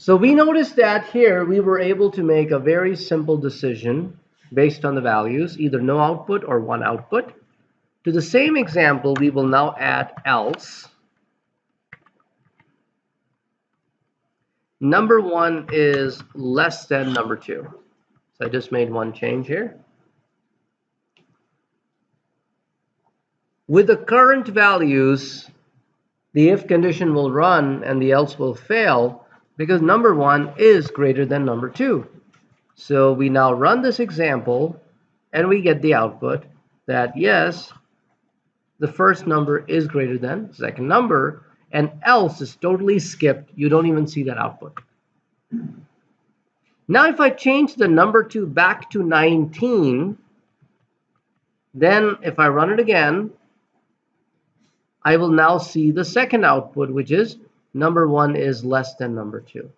So we noticed that here we were able to make a very simple decision based on the values, either no output or one output. To the same example, we will now add else. Number 1 is less than number 2. So I just made one change here. With the current values, the if condition will run and the else will fail because number 1 is greater than number 2. So we now run this example and we get the output that yes, the first number is greater than the second number, and else is totally skipped. You don't even see that output. Now if I change the number 2 back to 19, then if I run it again, I will now see the second output, which is number 1 is less than number 2.